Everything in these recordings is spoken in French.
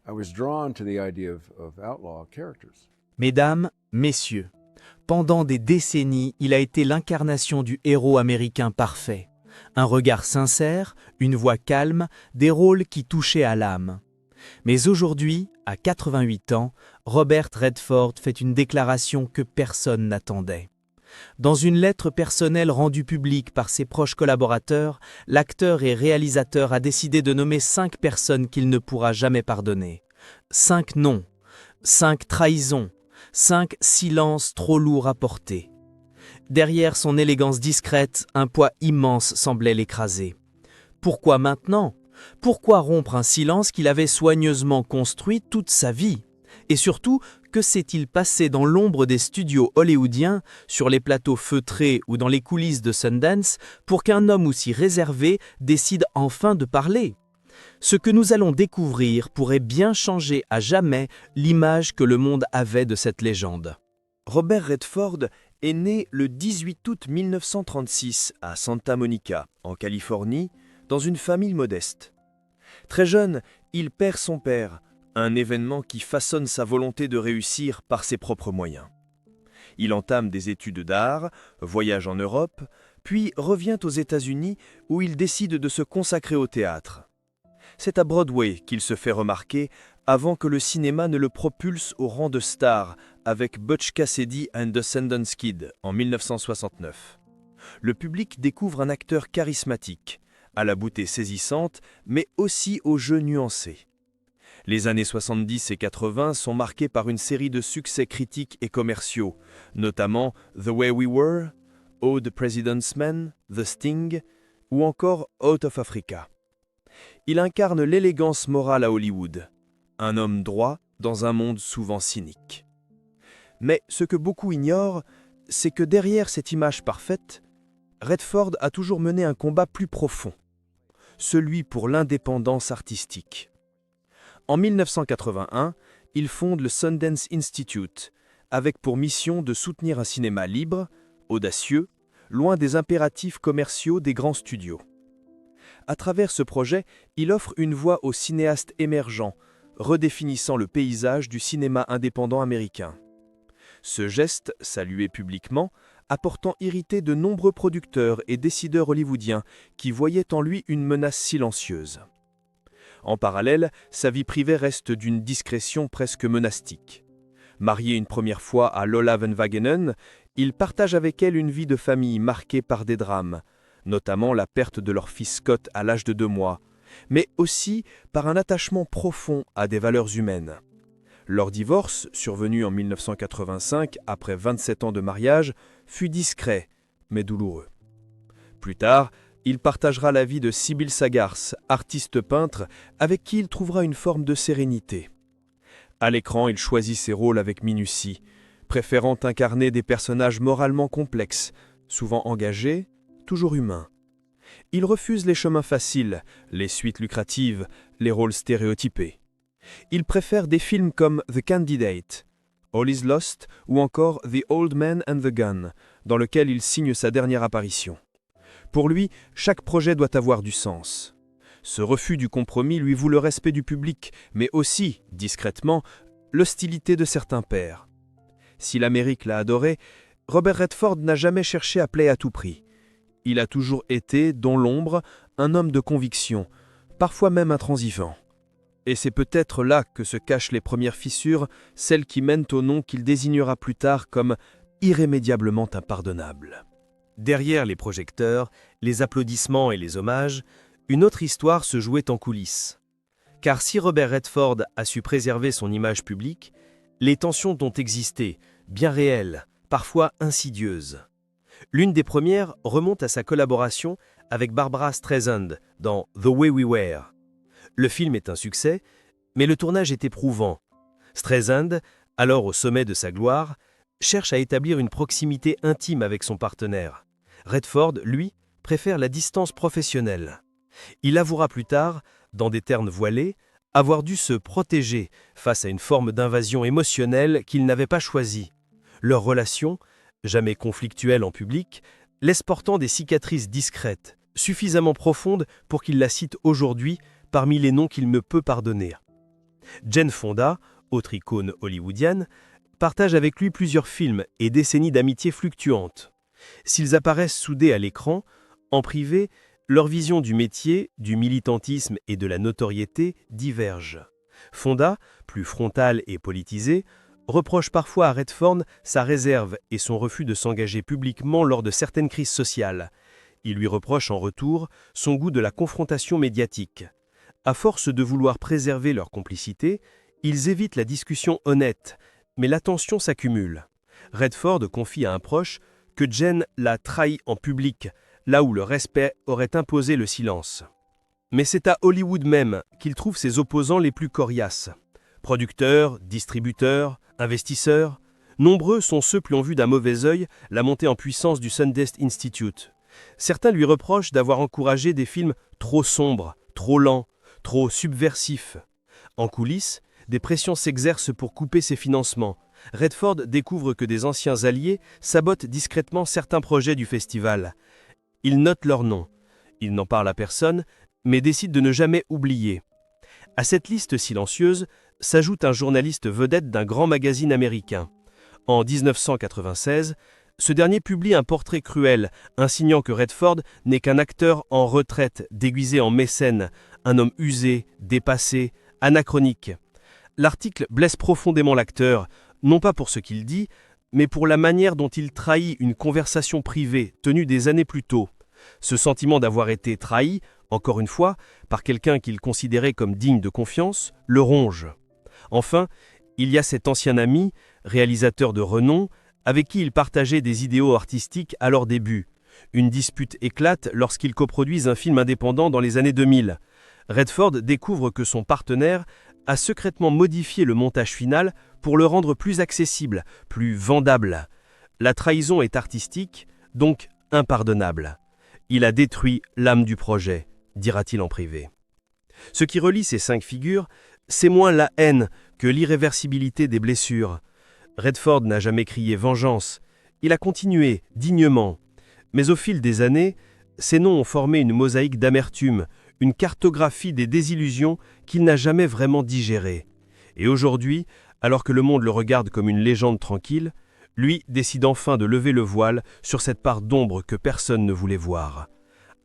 I was drawn to the idea of outlaw characters. Mesdames, messieurs, pendant des décennies, il a été l'incarnation du héros américain parfait. Un regard sincère, une voix calme, des rôles qui touchaient à l'âme. Mais aujourd'hui, à 88 ans, Robert Redford fait une déclaration que personne n'attendait. Dans une lettre personnelle rendue publique par ses proches collaborateurs, l'acteur et réalisateur a décidé de nommer 5 personnes qu'il ne pourra jamais pardonner. 5 noms, 5 trahisons, 5 silences trop lourds à porter. Derrière son élégance discrète, un poids immense semblait l'écraser. Pourquoi maintenant ? Pourquoi rompre un silence qu'il avait soigneusement construit toute sa vie ? Et surtout, que s'est-il passé dans l'ombre des studios hollywoodiens, sur les plateaux feutrés ou dans les coulisses de Sundance, pour qu'un homme aussi réservé décide enfin de parler ? Ce que nous allons découvrir pourrait bien changer à jamais l'image que le monde avait de cette légende. Robert Redford est né le 18 août 1936 à Santa Monica, en Californie, dans une famille modeste. Très jeune, il perd son père, un événement qui façonne sa volonté de réussir par ses propres moyens. Il entame des études d'art, voyage en Europe, puis revient aux États-Unis où il décide de se consacrer au théâtre. C'est à Broadway qu'il se fait remarquer avant que le cinéma ne le propulse au rang de star avec Butch Cassidy and the Sundance Kid en 1969. Le public découvre un acteur charismatique, à la beauté saisissante, mais aussi au jeu nuancé. Les années 70 et 80 sont marquées par une série de succès critiques et commerciaux, notamment The Way We Were, Oh the President's Man, The Sting ou encore Out of Africa. Il incarne l'élégance morale à Hollywood, un homme droit dans un monde souvent cynique. Mais ce que beaucoup ignorent, c'est que derrière cette image parfaite, Redford a toujours mené un combat plus profond, celui pour l'indépendance artistique. En 1981, il fonde le Sundance Institute, avec pour mission de soutenir un cinéma libre, audacieux, loin des impératifs commerciaux des grands studios. À travers ce projet, il offre une voix aux cinéastes émergents, redéfinissant le paysage du cinéma indépendant américain. Ce geste, salué publiquement, a pourtant irrité de nombreux producteurs et décideurs hollywoodiens qui voyaient en lui une menace silencieuse. En parallèle, sa vie privée reste d'une discrétion presque monastique. Marié une première fois à Lola Van Wagenen, il partage avec elle une vie de famille marquée par des drames, notamment la perte de leur fils Scott à l'âge de 2 mois, mais aussi par un attachement profond à des valeurs humaines. Leur divorce, survenu en 1985 après 27 ans de mariage, fut discret, mais douloureux. Plus tard, il partagera la vie de Sybil Sagars, artiste peintre, avec qui il trouvera une forme de sérénité. À l'écran, il choisit ses rôles avec minutie, préférant incarner des personnages moralement complexes, souvent engagés, toujours humains. Il refuse les chemins faciles, les suites lucratives, les rôles stéréotypés. Il préfère des films comme The Candidate, All Is Lost ou encore The Old Man and the Gun, dans lequel il signe sa dernière apparition. Pour lui, chaque projet doit avoir du sens. Ce refus du compromis lui vaut le respect du public, mais aussi, discrètement, l'hostilité de certains pairs. Si l'Amérique l'a adoré, Robert Redford n'a jamais cherché à plaire à tout prix. Il a toujours été, dans l'ombre, un homme de conviction, parfois même intransigeant. Et c'est peut-être là que se cachent les premières fissures, celles qui mènent au nom qu'il désignera plus tard comme irrémédiablement impardonnable. Derrière les projecteurs, les applaudissements et les hommages, une autre histoire se jouait en coulisses. Car si Robert Redford a su préserver son image publique, les tensions ont existé, bien réelles, parfois insidieuses. L'une des premières remonte à sa collaboration avec Barbra Streisand dans The Way We Were. Le film est un succès, mais le tournage est éprouvant. Streisand, alors au sommet de sa gloire, cherche à établir une proximité intime avec son partenaire. Redford, lui, préfère la distance professionnelle. Il avouera plus tard, dans des termes voilés, avoir dû se protéger face à une forme d'invasion émotionnelle qu'il n'avait pas choisie. Leur relation, jamais conflictuelle en public, laisse pourtant des cicatrices discrètes, suffisamment profondes pour qu'il la cite aujourd'hui parmi les noms qu'il me peut pardonner. Jane Fonda, autre icône hollywoodienne, partage avec lui plusieurs films et décennies d'amitié fluctuantes. S'ils apparaissent soudés à l'écran, en privé, leur vision du métier, du militantisme et de la notoriété divergent. Fonda, plus frontale et politisée, reproche parfois à Redford sa réserve et son refus de s'engager publiquement lors de certaines crises sociales. Il lui reproche en retour son goût de la confrontation médiatique. À force de vouloir préserver leur complicité, ils évitent la discussion honnête, mais la tension s'accumule. Redford confie à un proche que Jane l'a trahi en public, là où le respect aurait imposé le silence. Mais c'est à Hollywood même qu'il trouve ses opposants les plus coriaces. Producteurs, distributeurs, investisseurs, nombreux sont ceux qui ont vu d'un mauvais œil la montée en puissance du Sundance Institute. Certains lui reprochent d'avoir encouragé des films trop sombres, trop lents, trop subversifs. En coulisses, des pressions s'exercent pour couper ses financements. Redford découvre que des anciens alliés sabotent discrètement certains projets du festival. Il note leur nom. Il n'en parle à personne, mais décide de ne jamais oublier. À cette liste silencieuse s'ajoute un journaliste vedette d'un grand magazine américain. En 1996, ce dernier publie un portrait cruel, insinuant que Redford n'est qu'un acteur en retraite, déguisé en mécène, un homme usé, dépassé, anachronique. L'article blesse profondément l'acteur, non pas pour ce qu'il dit, mais pour la manière dont il trahit une conversation privée tenue des années plus tôt. Ce sentiment d'avoir été trahi, encore une fois, par quelqu'un qu'il considérait comme digne de confiance, le ronge. Enfin, il y a cet ancien ami, réalisateur de renom, avec qui il partageait des idéaux artistiques à leur début. Une dispute éclate lorsqu'ils coproduisent un film indépendant dans les années 2000. Redford découvre que son partenaire a secrètement modifié le montage final pour le rendre plus accessible, plus vendable. La trahison est artistique, donc impardonnable. Il a détruit l'âme du projet, dira-t-il en privé. Ce qui relie ces 5 figures, c'est moins la haine que l'irréversibilité des blessures. Redford n'a jamais crié vengeance, il a continué, dignement. Mais au fil des années, ces noms ont formé une mosaïque d'amertume, une cartographie des désillusions qu'il n'a jamais vraiment digérées. Et aujourd'hui, alors que le monde le regarde comme une légende tranquille, lui décide enfin de lever le voile sur cette part d'ombre que personne ne voulait voir.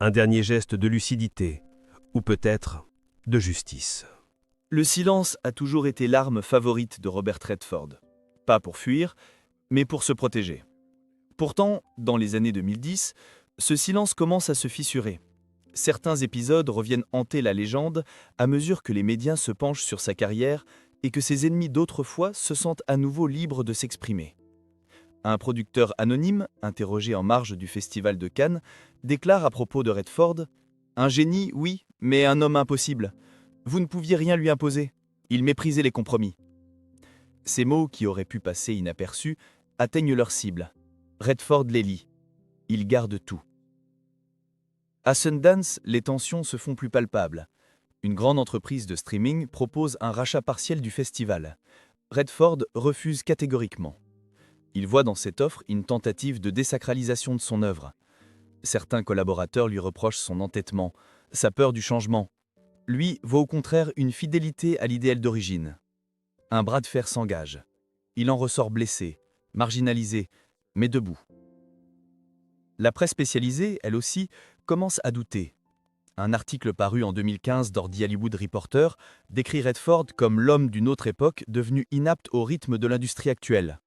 Un dernier geste de lucidité, ou peut-être de justice. Le silence a toujours été l'arme favorite de Robert Redford. Pas pour fuir, mais pour se protéger. Pourtant, dans les années 2010, ce silence commence à se fissurer. Certains épisodes reviennent hanter la légende à mesure que les médias se penchent sur sa carrière et que ses ennemis d'autrefois se sentent à nouveau libres de s'exprimer. Un producteur anonyme, interrogé en marge du Festival de Cannes, déclare à propos de Redford « Un génie, oui, mais un homme impossible. Vous ne pouviez rien lui imposer. Il méprisait les compromis. » Ces mots, qui auraient pu passer inaperçus, atteignent leur cible. Redford les lit. Il garde tout. À Sundance, les tensions se font plus palpables. Une grande entreprise de streaming propose un rachat partiel du festival. Redford refuse catégoriquement. Il voit dans cette offre une tentative de désacralisation de son œuvre. Certains collaborateurs lui reprochent son entêtement, sa peur du changement. Lui voit au contraire une fidélité à l'idéal d'origine. Un bras de fer s'engage. Il en ressort blessé, marginalisé, mais debout. La presse spécialisée, elle aussi, commence à douter. Un article paru en 2015 dans The Hollywood Reporter décrit Redford comme l'homme d'une autre époque devenu inapte au rythme de l'industrie actuelle.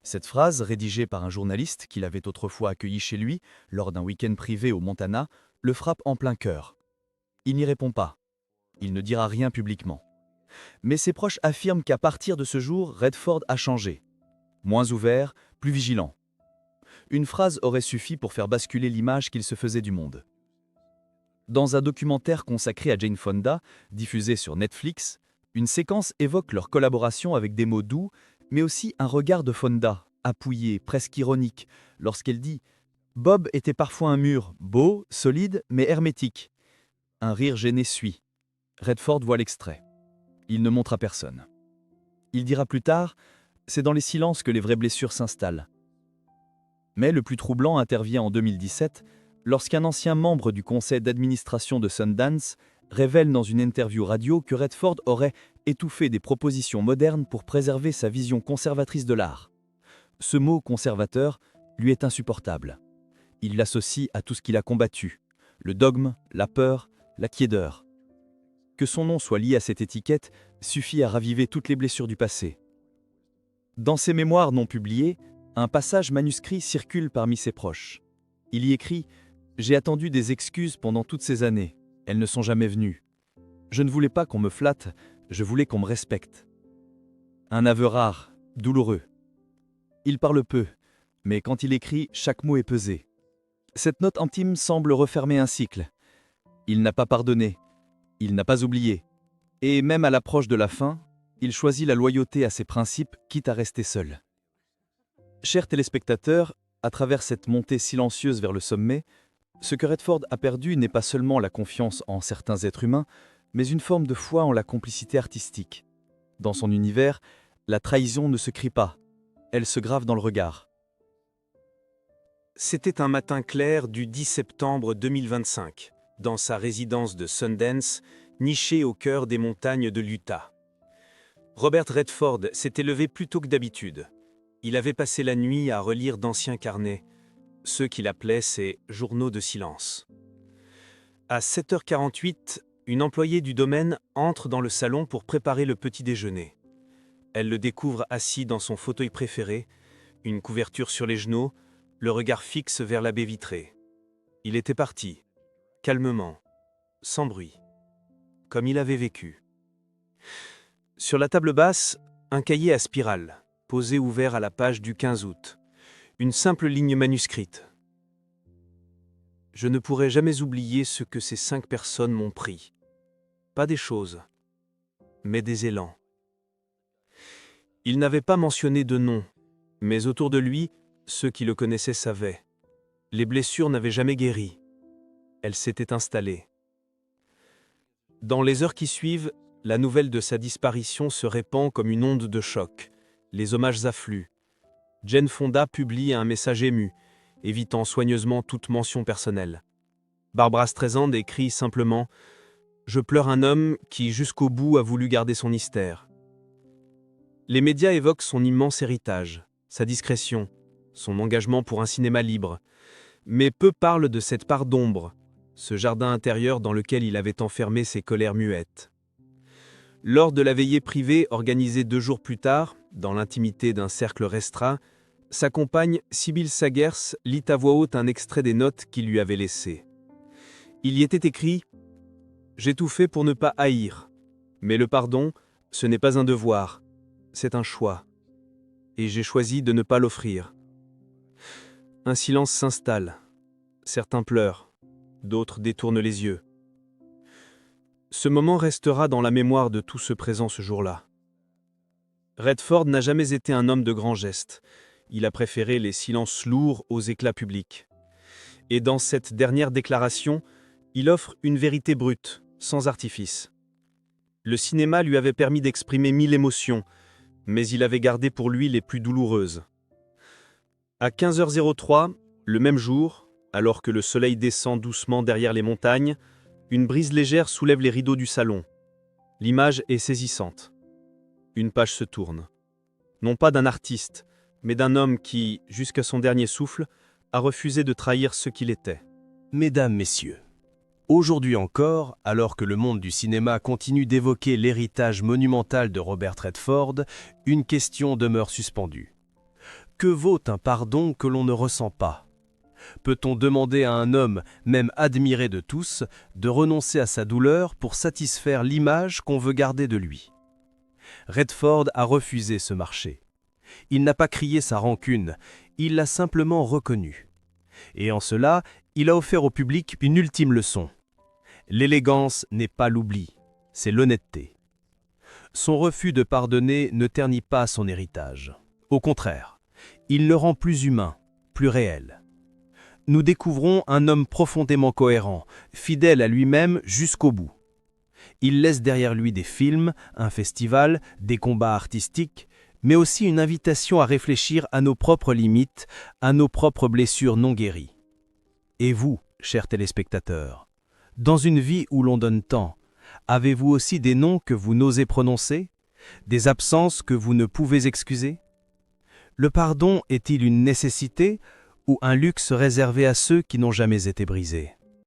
Cette phrase, rédigée par un journaliste qu'il avait autrefois accueilli chez lui lors d'un week-end privé au Montana, le frappe en plein cœur. Il n'y répond pas. Il ne dira rien publiquement. Mais ses proches affirment qu'à partir de ce jour, Redford a changé. Moins ouvert, plus vigilant. Une phrase aurait suffi pour faire basculer l'image qu'il se faisait du monde. Dans un documentaire consacré à Jane Fonda, diffusé sur Netflix, une séquence évoque leur collaboration avec des mots doux, mais aussi un regard de Fonda, appuyé, presque ironique, lorsqu'elle dit « Bob était parfois un mur, beau, solide, mais hermétique. » Un rire gêné suit. Redford voit l'extrait. Il ne montre à personne. Il dira plus tard « C'est dans les silences que les vraies blessures s'installent. » Mais le plus troublant intervient en 2017, lorsqu'un ancien membre du conseil d'administration de Sundance révèle dans une interview radio que Redford aurait étouffer des propositions modernes pour préserver sa vision conservatrice de l'art. Ce mot conservateur lui est insupportable. Il l'associe à tout ce qu'il a combattu, le dogme, la peur, la quiédeur. Que son nom soit lié à cette étiquette suffit à raviver toutes les blessures du passé. Dans ses mémoires non publiées, un passage manuscrit circule parmi ses proches. Il y écrit « J'ai attendu des excuses pendant toutes ces années. Elles ne sont jamais venues. Je ne voulais pas qu'on me flatte, je voulais qu'on me respecte. » Un aveu rare, douloureux. Il parle peu, mais quand il écrit, chaque mot est pesé. Cette note intime semble refermer un cycle. Il n'a pas pardonné, il n'a pas oublié. Et même à l'approche de la fin, il choisit la loyauté à ses principes, quitte à rester seul. Chers téléspectateurs, à travers cette montée silencieuse vers le sommet, ce que Redford a perdu n'est pas seulement la confiance en certains êtres humains, mais une forme de foi en la complicité artistique. Dans son univers, la trahison ne se crie pas, elle se grave dans le regard. C'était un matin clair du 10 septembre 2025, dans sa résidence de Sundance, nichée au cœur des montagnes de l'Utah. Robert Redford s'était levé plus tôt que d'habitude. Il avait passé la nuit à relire d'anciens carnets, ceux qu'il appelait ses « journaux de silence ». À 7h48, une employée du domaine entre dans le salon pour préparer le petit déjeuner. Elle le découvre assis dans son fauteuil préféré, une couverture sur les genoux, le regard fixe vers la baie vitrée. Il était parti, calmement, sans bruit, comme il avait vécu. Sur la table basse, un cahier à spirale, posé ouvert à la page du 15 août. Une simple ligne manuscrite. Je ne pourrai jamais oublier ce que ces 5 personnes m'ont pris. Pas des choses, mais des élans. Il n'avait pas mentionné de nom, mais autour de lui, ceux qui le connaissaient savaient. Les blessures n'avaient jamais guéri. Elles s'étaient installées. Dans les heures qui suivent, la nouvelle de sa disparition se répand comme une onde de choc. Les hommages affluent. Jane Fonda publie un message ému, évitant soigneusement toute mention personnelle. Barbra Streisand écrit simplement « Je pleure un homme qui, jusqu'au bout, a voulu garder son mystère ». Les médias évoquent son immense héritage, sa discrétion, son engagement pour un cinéma libre, mais peu parlent de cette part d'ombre, ce jardin intérieur dans lequel il avait enfermé ses colères muettes. Lors de la veillée privée organisée 2 jours plus tard, dans l'intimité d'un cercle restreint, sa compagne, Sybil Sagers, lit à voix haute un extrait des notes qu'il lui avait laissées. Il y était écrit « J'ai tout fait pour ne pas haïr, mais le pardon, ce n'est pas un devoir, c'est un choix. Et j'ai choisi de ne pas l'offrir. » Un silence s'installe. Certains pleurent, d'autres détournent les yeux. Ce moment restera dans la mémoire de tous ceux présents ce jour-là. Redford n'a jamais été un homme de grands gestes. Il a préféré les silences lourds aux éclats publics. Et dans cette dernière déclaration, il offre une vérité brute, sans artifice. Le cinéma lui avait permis d'exprimer 1000 émotions, mais il avait gardé pour lui les plus douloureuses. À 15h03, le même jour, alors que le soleil descend doucement derrière les montagnes, une brise légère soulève les rideaux du salon. L'image est saisissante. Une page se tourne. Non pas d'un artiste, mais d'un homme qui, jusqu'à son dernier souffle, a refusé de trahir ce qu'il était. Mesdames, Messieurs, aujourd'hui encore, alors que le monde du cinéma continue d'évoquer l'héritage monumental de Robert Redford, une question demeure suspendue. Que vaut un pardon que l'on ne ressent pas ? Peut-on demander à un homme, même admiré de tous, de renoncer à sa douleur pour satisfaire l'image qu'on veut garder de lui ? Redford a refusé ce marché. Il n'a pas crié sa rancune, il l'a simplement reconnue. Et en cela, il a offert au public une ultime leçon. L'élégance n'est pas l'oubli, c'est l'honnêteté. Son refus de pardonner ne ternit pas son héritage. Au contraire, il le rend plus humain, plus réel. Nous découvrons un homme profondément cohérent, fidèle à lui-même jusqu'au bout. Il laisse derrière lui des films, un festival, des combats artistiques, mais aussi une invitation à réfléchir à nos propres limites, à nos propres blessures non guéries. Et vous, chers téléspectateurs, dans une vie où l'on donne tant, Avez-vous aussi des noms que vous n'osez prononcer? Des absences que vous ne pouvez excuser? Le pardon est-il une nécessité ou un luxe réservé à ceux qui n'ont jamais été brisés?